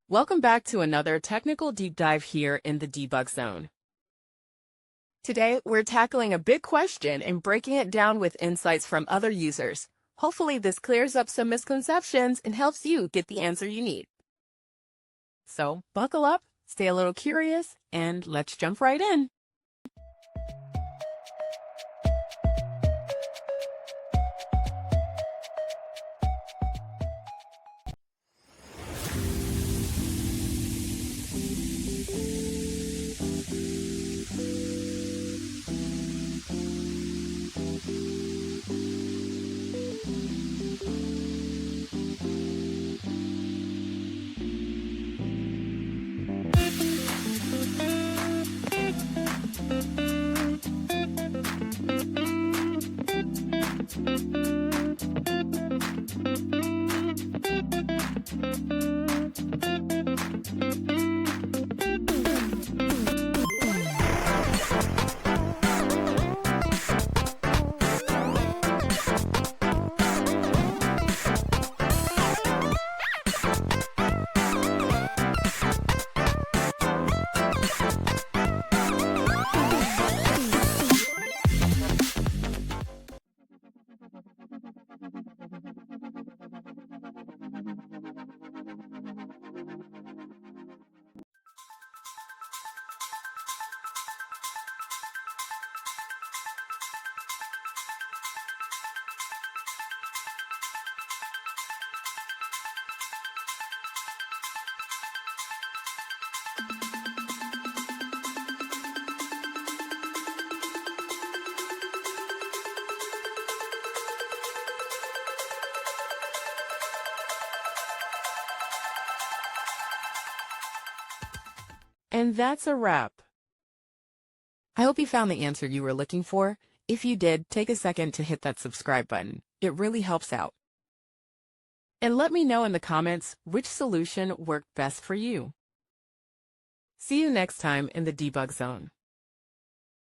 Welcome back to another technical deep dive here in the debug zone. Today, we're tackling a big question and breaking it down with insights from other users. Hopefully, this clears up some misconceptions and helps you get the answer you need. So, buckle up, stay a little curious, and let's jump right in. And that's a wrap. I hope you found the answer you were looking for. If you did, take a second to hit that subscribe button. It really helps out. And let me know in the comments which solution worked best for you. See you next time in the debug zone.